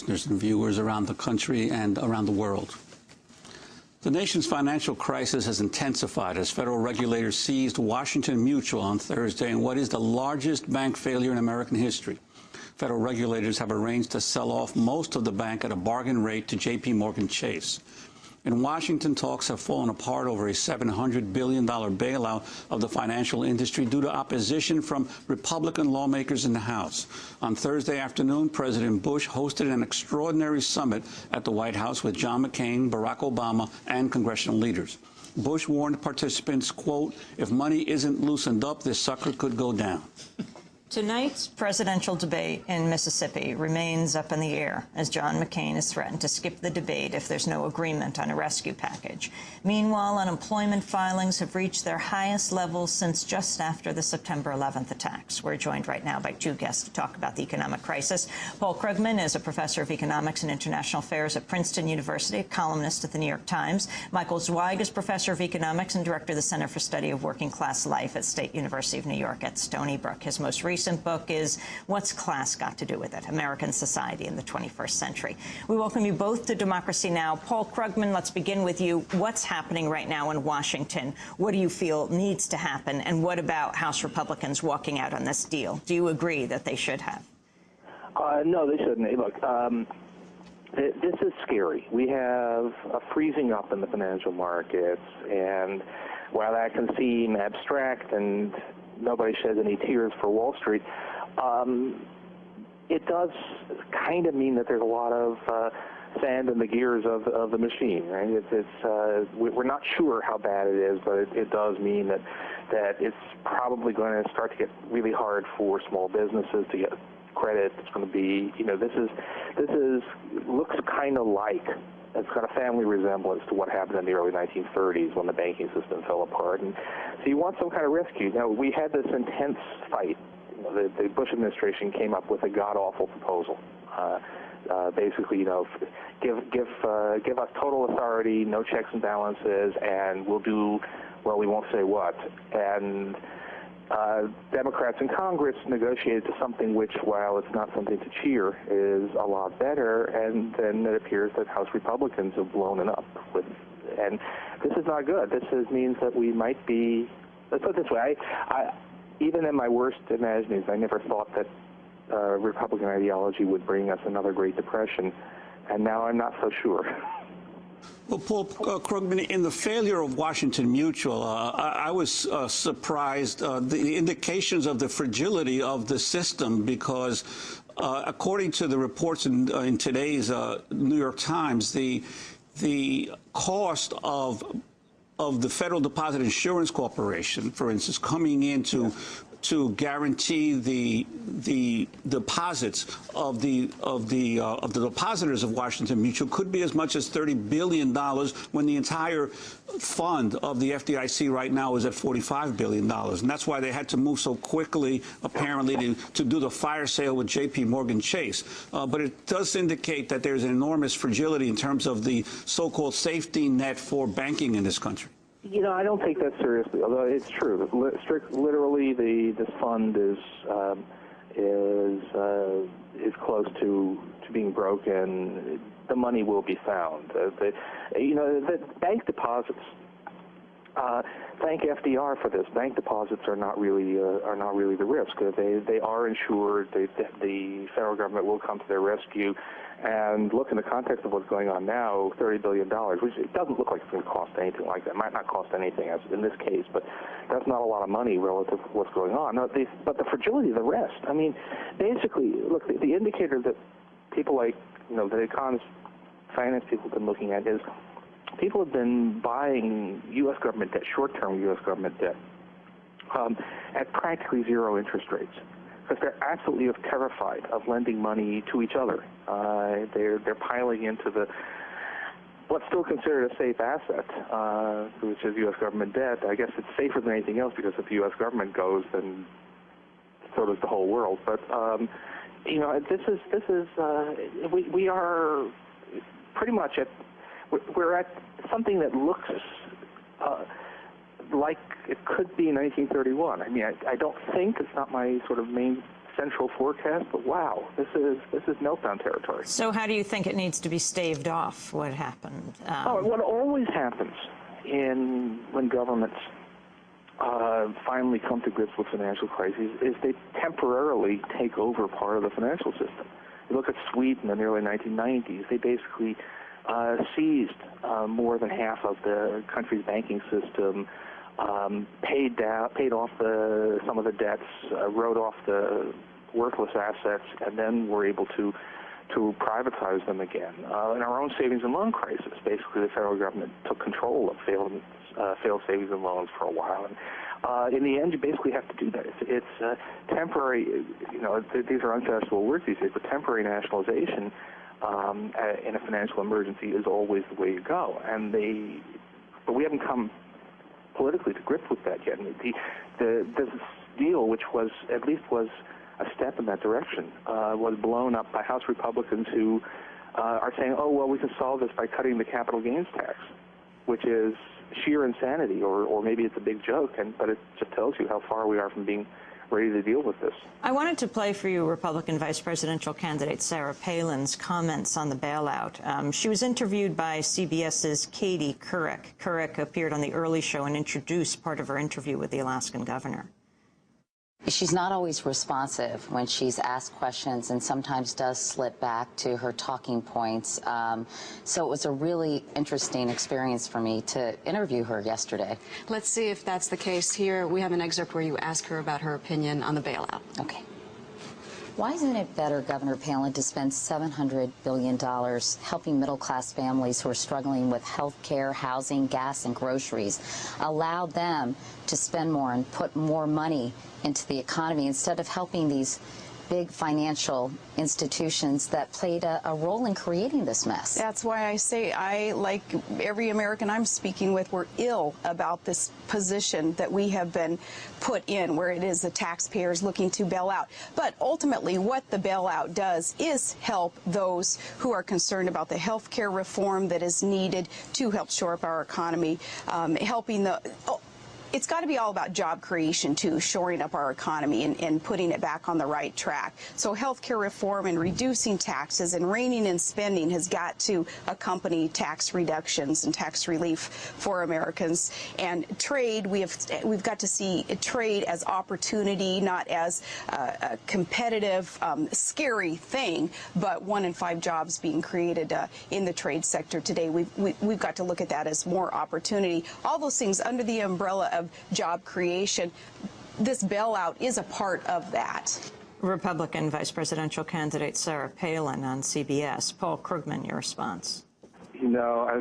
listeners and viewers around the country and around the world. The nation's financial crisis has intensified as federal regulators seized Washington Mutual on Thursday in what is the largest bank failure in American history. Federal regulators have arranged to sell off most of the bank at a bargain rate to JPMorgan Chase. In Washington, talks have fallen apart over a $700 billion bailout of the financial industry due to opposition from Republican lawmakers in the House. On Thursday afternoon, President Bush hosted an extraordinary summit at the White House with John McCain, Barack Obama, and congressional leaders. Bush warned participants, quote, "If money isn't loosened up, this sucker could go down." Tonight's presidential debate in Mississippi remains up in the air as John McCain has threatened to skip the debate if there's no agreement on a rescue package. Meanwhile, unemployment filings have reached their highest levels since just after the September 11th attacks. We're joined right now by two guests to talk about the economic crisis. Paul Krugman is a professor of economics and international affairs at Princeton University, a columnist at the New York Times. Michael Zweig is professor of economics and director of the Center for Study of Working Class Life at State University of New York at Stony Brook. His most recent book is What's Class Got to Do with It? American Society in the 21st Century. We welcome you both to Democracy Now! Paul Krugman, let's begin with you. What's happening right now in Washington? What do you feel needs to happen? And what about House Republicans walking out on this deal? Do you agree that they should have? No, they shouldn't. Hey, look, this is scary. We have a freezing up in the financial markets, and while that can seem abstract and nobody sheds any tears for Wall Street, it does kind of mean that there's a lot of sand in the gears of the machine, right? We're not sure how bad it is, but it does mean that it's probably going to start to get really hard for small businesses to get credit. It's going to be, this looks kind of like, it's got a family resemblance to what happened in the early 1930s when the banking system fell apart. And so you want some kind of rescue. Now, we had this intense fight. The Bush administration came up with a god-awful proposal. Basically, give us total authority, no checks and balances, and we'll do, well, we won't say what. And Democrats in Congress negotiated to something which, while it's not something to cheer, is a lot better, and then it appears that House Republicans have blown it up. And this is not good. This means that we might be, let's put it this way, I even in my worst imaginings, I never thought that Republican ideology would bring us another Great Depression, and now I'm not so sure. Well, Paul Krugman, in the failure of Washington Mutual, I was surprised, the indications of the fragility of the system, because according to the reports in today's New York Times, the cost of the Federal Deposit Insurance Corporation, for instance, coming in to guarantee the deposits of the depositors of Washington Mutual could be as much as $30 billion when the entire fund of the FDIC right now is at $45 billion. And that's why they had to move so quickly, apparently, to do the fire sale with JPMorgan Chase. But it does indicate that there's an enormous fragility in terms of the so-called safety net for banking in this country. I don't take that seriously, although it's true. Literally, this fund is close to being broken. The money will be found. The bank deposits. Thank FDR for this. Bank deposits are not really the risk. They are insured. The federal government will come to their rescue. And look, in the context of what's going on now, $30 billion, which it doesn't look like it's going to cost anything like that. It might not cost anything as in this case, but that's not a lot of money relative to what's going on. Now, but the fragility of the rest, I mean, basically, look, the indicator that people like, the economists, finance people have been looking at is people have been buying U.S. government debt, short-term U.S. government debt, at practically zero interest rates, because they're absolutely terrified of lending money to each other. They're piling into what's still considered a safe asset, which is U.S. government debt. I guess it's safer than anything else, because if the U.S. government goes, then so does the whole world. But we are pretty much we're at something that looks like it could be 1931. I mean, I don't think, it's not my sort of main central forecast, but wow, this is meltdown territory. So how do you think it needs to be staved off? What happened? What always happens when governments finally come to grips with financial crises is they temporarily take over part of the financial system. You look at Sweden in the early 1990s, they basically seized more than half of the country's banking system, paid off some of the debts, wrote off the worthless assets, and then were able to privatize them again. In our own savings and loan crisis, basically the federal government took control of failed savings and loans for a while. And in the end, you basically have to do that. It's temporary, these are unfashionable words these days, but temporary nationalization in a financial emergency is always the way you go. But we haven't come politically to grips with that yet. This deal, which was a step in that direction, was blown up by House Republicans who are saying, oh, well, we can solve this by cutting the capital gains tax, which is sheer insanity, or maybe it's a big joke, but it just tells you how far we are from being ready to deal with this. I wanted to play for you Republican vice presidential candidate Sarah Palin's comments on the bailout. She was interviewed by CBS's Katie Couric. Couric appeared on The Early Show and introduced part of her interview with the Alaskan governor. She's not always responsive when she's asked questions and sometimes does slip back to her talking points. So it was a really interesting experience for me to interview her yesterday. Let's see if that's the case here. We have an excerpt where you ask her about her opinion on the bailout. Okay. Why isn't it better, Governor Palin, to spend $700 billion helping middle-class families who are struggling with health care, housing, gas, and groceries? Allow them to spend more and put more money into the economy instead of helping these big financial institutions that played a role in creating this mess. That's why I say I, like every American I'm speaking with, we're ill about this position that we have been put in, where it is the taxpayers looking to bail out. But ultimately, what the bailout does is help those who are concerned about the health care reform that is needed to help shore up our economy, helping the... It's got to be all about job creation, too, shoring up our economy and putting it back on the right track. So health care reform and reducing taxes and reining in spending has got to accompany tax reductions and tax relief for Americans. And trade, we've got to see trade as opportunity, not as a competitive, scary thing, but 1 in 5 jobs being created in the trade sector today. We've got to look at that as more opportunity. All those things under the umbrella of job creation. This bailout is a part of that. Republican vice presidential candidate Sarah Palin on CBS. Paul Krugman, your response. I'm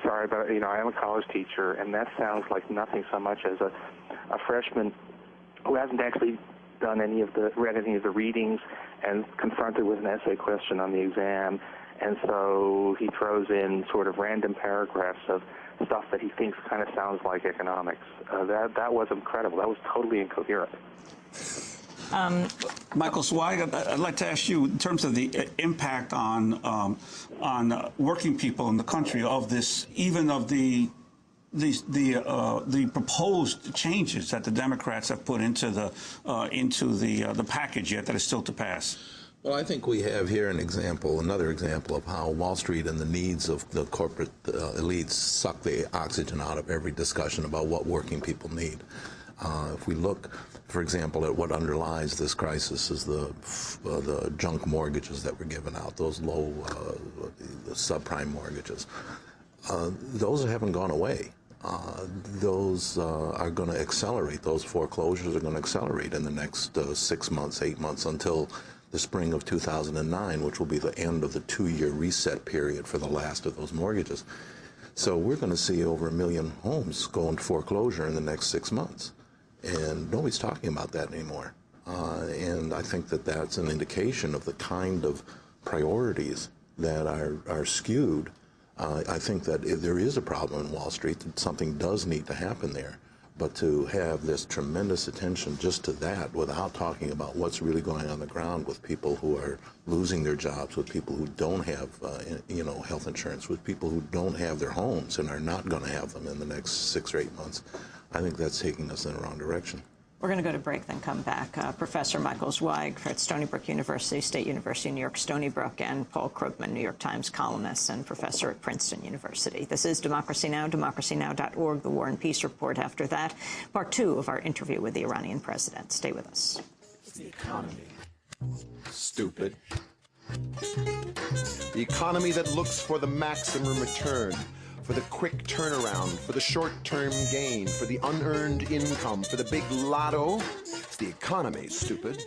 sorry, but I am a college teacher, and that sounds like nothing so much as a freshman who hasn't actually read any of the readings and confronted with an essay question on the exam, and so he throws in sort of random paragraphs of stuff that he thinks kind of sounds like economics. That was incredible. That was totally incoherent. Michael Zweig, I'd like to ask you, in terms of the impact on working people in the country of this, even of the proposed changes that the Democrats have put into the package yet that is still to pass. Well, I think we have here another example of how Wall Street and the needs of the corporate elites suck the oxygen out of every discussion about what working people need. If we look, for example, at what underlies this crisis is the junk mortgages that were given out, those low, the subprime mortgages. Those haven't gone away. Those are going to accelerate. Those foreclosures are going to accelerate in the next 6 months, 8 months, until the spring of 2009, which will be the end of the 2-year reset period for the last of those mortgages. So we're going to see over 1 million homes go into foreclosure in the next 6 months. And nobody's talking about that anymore. And I think that that's an indication of the kind of priorities that are skewed. I think that if there is a problem in Wall Street, that something does need to happen there. But to have this tremendous attention just to that without talking about what's really going on the ground with people who are losing their jobs, with people who don't have, health insurance, with people who don't have their homes and are not going to have them in the next 6 or 8 months, I think that's taking us in the wrong direction. We're going to go to break, then come back. Professor Michael Zweig at Stony Brook University, State University of New York, Stony Brook, and Paul Krugman, New York Times columnist and professor at Princeton University. This is Democracy Now!, democracynow.org, the War and Peace Report. After that, part 2 of our interview with the Iranian president. Stay with us. The economy. Stupid. The economy that looks for the maximum return, for the quick turnaround, for the short-term gain, for the unearned income, for the big lotto. It's the economy, stupid.